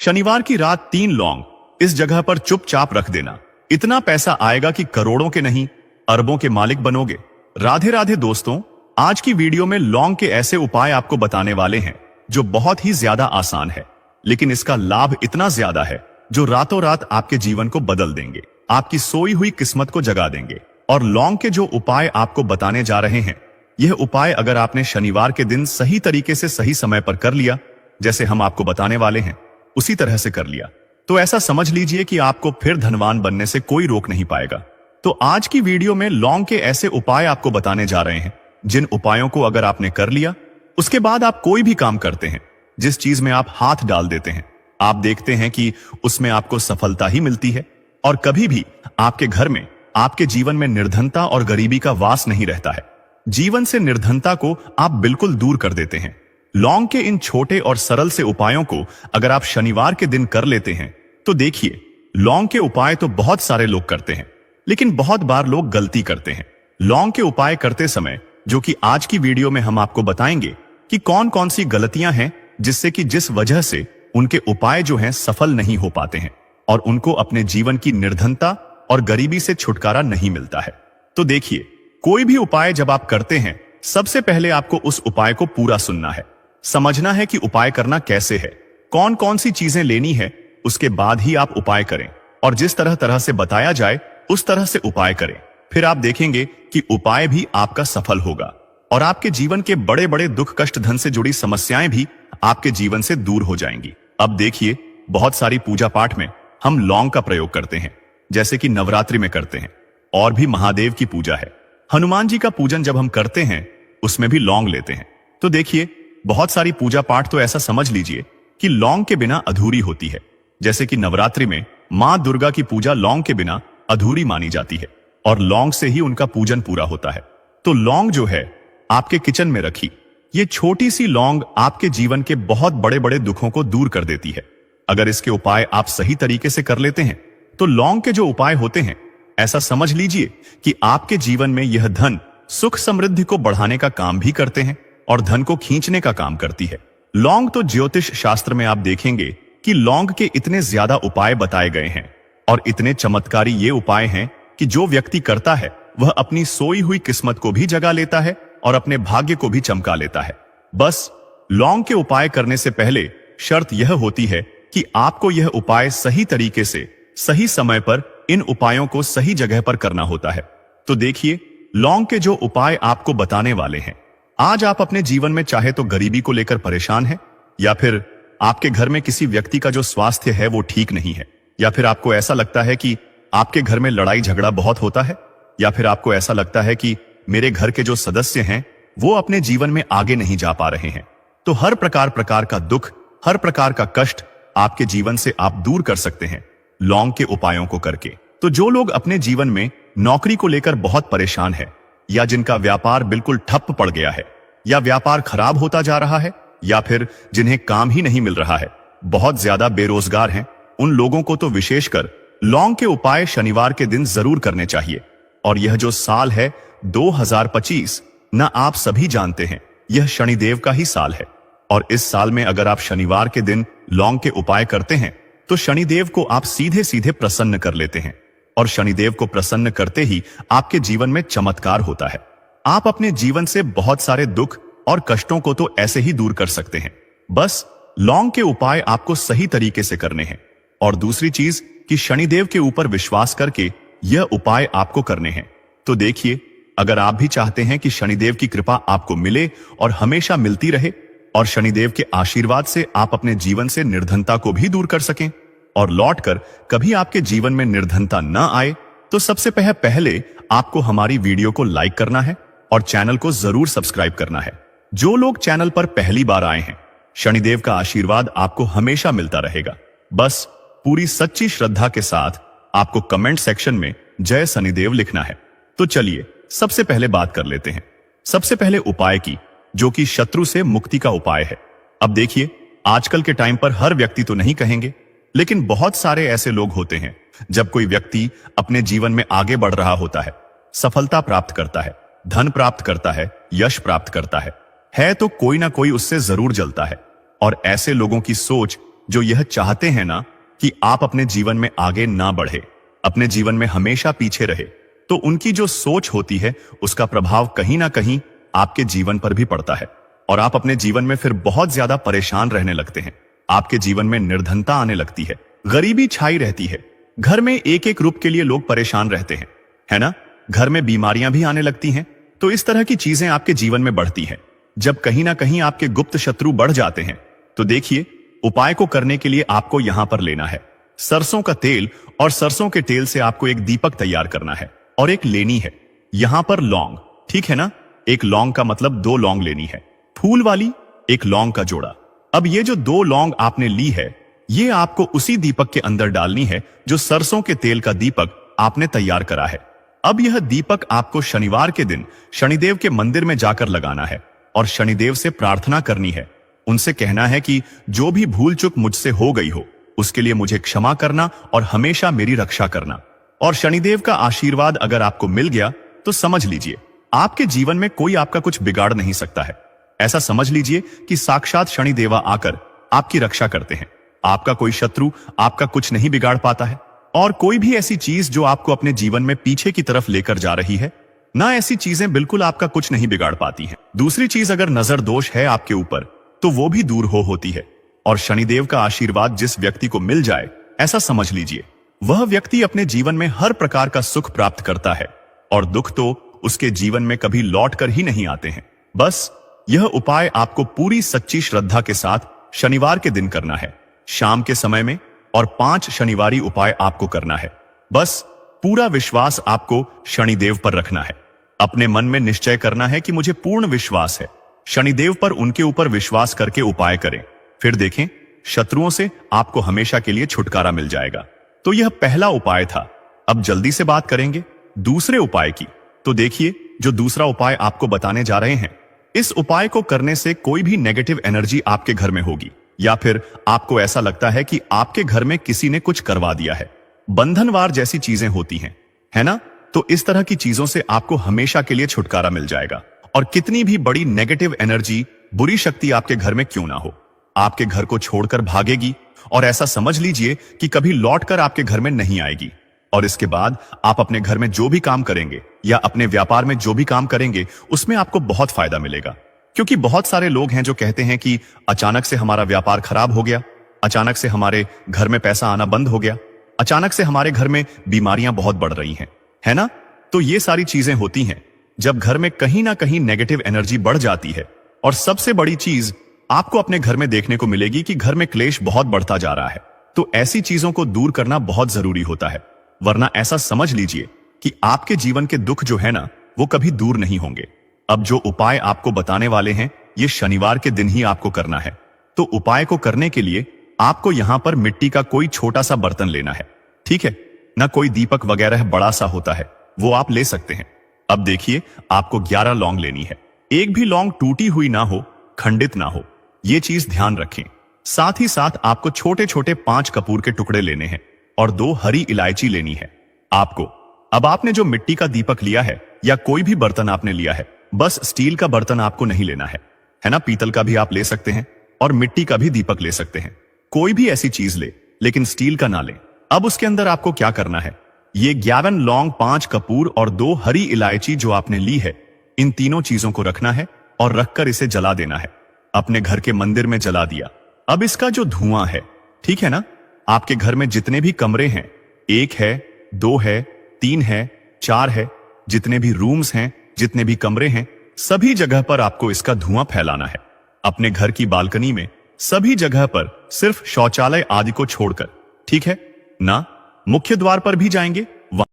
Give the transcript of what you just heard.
शनिवार की रात 3 लौंग इस जगह पर चुपचाप रख देना। इतना पैसा आएगा कि करोड़ों के नहीं अरबों के मालिक बनोगे। राधे राधे दोस्तों, आज की वीडियो में लौंग के ऐसे उपाय आपको बताने वाले हैं जो बहुत ही ज्यादा आसान है, लेकिन इसका लाभ इतना ज्यादा है जो रातों रात आपके जीवन को बदल देंगे, आपकी सोई हुई किस्मत को जगा देंगे। और लौंग के जो उपाय आपको बताने जा रहे हैं, यह उपाय अगर आपने शनिवार के दिन सही तरीके से सही समय पर कर लिया, जैसे हम आपको बताने वाले हैं उसी तरह से कर लिया, तो ऐसा समझ लीजिए कि आपको फिर धनवान बनने से कोई रोक नहीं पाएगा। तो आज की वीडियो में लौंग के ऐसे उपाय आपको बताने जा रहे हैं जिन उपायों को अगर आपने कर लिया, उसके बाद आप कोई भी काम करते हैं, जिस चीज में आप हाथ डाल देते हैं, आप देखते हैं कि उसमें आपको सफलता ही मिलती है और कभी भी आपके घर में, आपके जीवन में निर्धनता और गरीबी का वास नहीं रहता है। जीवन से निर्धनता को आप बिल्कुल दूर कर देते हैं। लौंग के इन छोटे और सरल से उपायों को अगर आप शनिवार के दिन कर लेते हैं तो देखिए, लौंग के उपाय तो बहुत सारे लोग करते हैं, लेकिन बहुत बार लोग गलती करते हैं। लौंग के उपाय करते समय, जो कि आज की वीडियो में हम आपको बताएंगे कि कौन कौन सी गलतियां हैं जिससे कि जिस वजह से उनके उपाय जो हैं सफल नहीं हो पाते हैं और उनको अपने जीवन की निर्धनता और गरीबी से छुटकारा नहीं मिलता है। तो देखिए, कोई भी उपाय जब आप करते हैं, सबसे पहले आपको उस उपाय को पूरा सुनना है, समझना है कि उपाय करना कैसे है, कौन कौन सी चीजें लेनी है, उसके बाद ही आप उपाय करें और जिस तरह तरह से बताया जाए उस तरह से उपाय करें। फिर आप देखेंगे कि उपाय भी आपका सफल होगा और आपके जीवन के बड़े बड़े दुख कष्ट धन से जुड़ी समस्याएं भी आपके जीवन से दूर हो जाएंगी। अब देखिए, बहुत सारी पूजा पाठ में हम लौंग का प्रयोग करते हैं, जैसे कि नवरात्रि में करते हैं, और भी महादेव की पूजा है, हनुमान जी का पूजन जब हम करते हैं उसमें भी लौंग लेते हैं। तो देखिए, बहुत सारी पूजा पाठ तो ऐसा समझ लीजिए कि लौंग के बिना अधूरी होती है। जैसे कि नवरात्रि में मां दुर्गा की पूजा लौंग के बिना अधूरी मानी जाती है और लौंग से ही उनका पूजन पूरा होता है। तो लौंग जो है आपके किचन में रखी, ये छोटी सी लौंग आपके जीवन के बहुत बड़े बड़े दुखों को दूर कर देती है। अगर इसके उपाय आप सही तरीके से कर लेते हैं तो लौंग के जो उपाय होते हैं, ऐसा समझ लीजिए कि आपके जीवन में यह धन सुख समृद्धि को बढ़ाने का काम भी करते हैं और धन को खींचने का काम करती है। लौंग तो ज्योतिष शास्त्र में आप देखेंगे कि लौंग के इतने ज्यादा उपाय बताए गए हैं और इतने चमत्कारी ये उपाय हैं कि जो व्यक्ति करता है वह अपनी सोई हुई किस्मत को भी जगा लेता है और अपने भाग्य को भी चमका लेता है। बस लौंग के उपाय करने से पहले शर्त यह होती है कि आपको यह उपाय सही तरीके से सही समय पर इन उपायों को सही जगह पर करना होता है। तो देखिए, लौंग के जो उपाय आपको बताने वाले हैं, आज आप अपने जीवन में चाहे तो गरीबी को लेकर परेशान हैं, या फिर आपके घर में किसी व्यक्ति का जो स्वास्थ्य है वो ठीक नहीं है, या फिर आपको ऐसा लगता है कि आपके घर में लड़ाई झगड़ा बहुत होता है, या फिर आपको ऐसा लगता है कि मेरे घर के जो सदस्य हैं वो अपने जीवन में आगे नहीं जा पा रहे हैं। तो हर प्रकार का दुख, हर प्रकार का कष्ट आपके जीवन से आप दूर कर सकते हैं लौंग के उपायों को करके। तो जो लोग अपने जीवन में नौकरी को लेकर बहुत परेशान है, या जिनका व्यापार बिल्कुल ठप पड़ गया है, या व्यापार खराब होता जा रहा है, या फिर जिन्हें काम ही नहीं मिल रहा है, बहुत ज्यादा बेरोजगार हैं, उन लोगों को तो विशेषकर लौंग के उपाय शनिवार के दिन जरूर करने चाहिए। और यह जो साल है 2025, ना आप सभी जानते हैं यह शनिदेव का ही साल है, और इस साल में अगर आप शनिवार के दिन लौंग के उपाय करते हैं तो शनिदेव को आप सीधे सीधे प्रसन्न कर लेते हैं, और शनिदेव को प्रसन्न करते ही आपके जीवन में चमत्कार होता है। आप अपने जीवन से बहुत सारे दुख और कष्टों को तो ऐसे ही दूर कर सकते हैं। बस लौंग के उपाय आपको सही तरीके से करने हैं, और दूसरी चीज कि शनिदेव के ऊपर विश्वास करके यह उपाय आपको करने हैं। तो देखिए, अगर आप भी चाहते हैं कि शनिदेव की कृपा आपको मिले और हमेशा मिलती रहे, और शनिदेव के आशीर्वाद से आप अपने जीवन से निर्धनता को भी दूर कर सकें और लौटकर कभी आपके जीवन में निर्धनता न आए, तो सबसे पहले आपको हमारी वीडियो को लाइक करना है और चैनल को जरूर सब्सक्राइब करना है। जो लोग चैनल पर पहली बार आए हैं, शनिदेव का आशीर्वाद आपको हमेशा मिलता रहेगा। बस पूरी सच्ची श्रद्धा के साथ आपको कमेंट सेक्शन में जय शनिदेव लिखना है। तो चलिए सबसे पहले बात कर लेते हैं सबसे पहले उपाय की, जो कि शत्रु से मुक्ति का उपाय है। अब देखिए, आजकल के टाइम पर हर व्यक्ति तो नहीं कहेंगे, लेकिन बहुत सारे ऐसे लोग होते हैं, जब कोई व्यक्ति अपने जीवन में आगे बढ़ रहा होता है, सफलता प्राप्त करता है, धन प्राप्त करता है, यश प्राप्त करता है तो कोई ना कोई उससे जरूर जलता है। और ऐसे लोगों की सोच जो यह चाहते हैं ना कि आप अपने जीवन में आगे ना बढ़े, अपने जीवन में हमेशा पीछे रहे, तो उनकी जो सोच होती है उसका प्रभाव कहीं ना कहीं आपके जीवन पर भी पड़ता है और आप अपने जीवन में फिर बहुत ज्यादा परेशान रहने लगते हैं। आपके जीवन में निर्धनता आने लगती है, गरीबी छाई रहती है, घर में एक एक रूप के लिए लोग परेशान रहते हैं, है ना? घर में बीमारियां भी आने लगती हैं। तो इस तरह की चीजें आपके जीवन में बढ़ती हैं। जब कहीं ना कहीं आपके गुप्त शत्रु बढ़ जाते हैं तो देखिए, उपाय को करने के लिए आपको यहां पर लेना है सरसों का तेल, और सरसों के तेल से आपको एक दीपक तैयार करना है और एक लेनी है यहां पर लौंग, ठीक है ना? एक लौंग का मतलब 2 लौंग लेनी है, फूल वाली, एक लौंग का जोड़ा। अब ये जो 2 लौंग आपने ली है, ये आपको उसी दीपक के अंदर डालनी है जो सरसों के तेल का दीपक आपने तैयार करा है। अब यह दीपक आपको शनिवार के दिन शनिदेव के मंदिर में जाकर लगाना है और शनिदेव से प्रार्थना करनी है। उनसे कहना है कि जो भी भूल चूक मुझसे हो गई हो उसके लिए मुझे क्षमा करना और हमेशा मेरी रक्षा करना। और शनिदेव का आशीर्वाद अगर आपको मिल गया तो समझ लीजिए आपके जीवन में कोई आपका कुछ बिगाड़ नहीं सकता है। ऐसा समझ लीजिए कि साक्षात शनिदेवा आकर आपकी रक्षा करते हैं। आपका कोई शत्रु आपका कुछ नहीं बिगाड़ पाता है, और कोई भी ऐसी चीज जो आपको अपने जीवन में पीछे की तरफ लेकर जा रही है ना, ऐसी चीजें बिल्कुल आपका कुछ नहीं बिगाड़ पाती हैं। दूसरी चीज, अगर नजर दोष है आपके ऊपर तो वो भी दूर होती है। और शनिदेव का आशीर्वाद जिस व्यक्ति को मिल जाए, ऐसा समझ लीजिए वह व्यक्ति अपने जीवन में हर प्रकार का सुख प्राप्त करता है और दुख तो उसके जीवन में कभी लौट कर ही नहीं आते हैं। बस यह उपाय आपको पूरी सच्ची श्रद्धा के साथ शनिवार के दिन करना है, शाम के समय में, और 5 शनिवारी उपाय आपको करना है। बस पूरा विश्वास आपको शनिदेव पर रखना है। अपने मन में निश्चय करना है कि मुझे पूर्ण विश्वास है शनिदेव पर, उनके ऊपर विश्वास करके उपाय करें। फिर देखें, शत्रुओं से आपको हमेशा के लिए छुटकारा मिल जाएगा। तो यह पहला उपाय था। अब जल्दी से बात करेंगे दूसरे उपाय की। तो देखिए, जो दूसरा उपाय आपको बताने जा रहे हैं, इस उपाय को करने से कोई भी नेगेटिव एनर्जी आपके घर में होगी, या फिर आपको ऐसा लगता है कि आपके घर में किसी ने कुछ करवा दिया है, बंधनवार जैसी चीजें होती हैं, है ना? तो इस तरह की चीजों से आपको हमेशा के लिए छुटकारा मिल जाएगा। और कितनी भी बड़ी नेगेटिव एनर्जी, बुरी शक्ति आपके घर में क्यों ना हो, आपके घर को छोड़कर भागेगी और ऐसा समझ लीजिए कि कभी लौटकर आपके घर में नहीं आएगी। और इसके बाद आप अपने घर में जो भी काम करेंगे या अपने व्यापार में जो भी काम करेंगे, उसमें आपको बहुत फायदा मिलेगा। क्योंकि बहुत सारे लोग हैं जो कहते हैं कि अचानक से हमारा व्यापार खराब हो गया, अचानक से हमारे घर में पैसा आना बंद हो गया, अचानक से हमारे घर में बीमारियां बहुत बढ़ रही हैं, है ना? तो ये सारी चीजें होती हैं जब घर में कहीं ना कहीं नेगेटिव एनर्जी बढ़ जाती है। और सबसे बड़ी चीज आपको अपने घर में देखने को मिलेगी कि घर में क्लेश बहुत बढ़ता जा रहा है। तो ऐसी चीजों को दूर करना बहुत जरूरी होता है, वरना ऐसा समझ लीजिए कि आपके जीवन के दुख जो है ना, वो कभी दूर नहीं होंगे। अब जो उपाय आपको बताने वाले हैं, ये शनिवार के दिन ही आपको करना है। तो उपाय को करने के लिए आपको यहां पर मिट्टी का कोई छोटा सा बर्तन लेना है, ठीक है ना? कोई दीपक वगैरह बड़ा सा होता है, वो आप ले सकते हैं। अब देखिए, आपको 11 लौंग लेनी है। एक भी लौंग टूटी हुई ना हो, खंडित ना हो, ये चीज ध्यान रखें। साथ ही साथ आपको छोटे छोटे 5 कपूर के टुकड़े लेने हैं और 2 हरी इलायची लेनी है आपको। अब आपने जो मिट्टी का दीपक लिया है या कोई भी बर्तन आपने लिया है, बस स्टील का बर्तन आपको नहीं लेना है ना? पीतल का भी आप ले सकते हैं और मिट्टी का भी दीपक ले सकते हैं। कोई भी ऐसी चीज ले, लेकिन स्टील का ना लें। अब उसके अंदर आपको क्या करना है, ये 11 लौंग, 5 कपूर और 2 हरी इलायची जो आपने ली है, इन तीनों चीजों को रखना है और रखकर इसे जला देना है। अपने घर के मंदिर में जला दिया। अब इसका जो धुआं है, ठीक है ना, आपके घर में जितने भी कमरे हैं, 1 है, 2 है, 3 है, 4 है, जितने भी रूम्स हैं, जितने भी कमरे हैं, सभी जगह पर आपको इसका धुआं फैलाना है। अपने घर की बालकनी में सभी जगह पर, सिर्फ शौचालय आदि को छोड़कर, ठीक है ना? मुख्य द्वार पर भी जाएंगे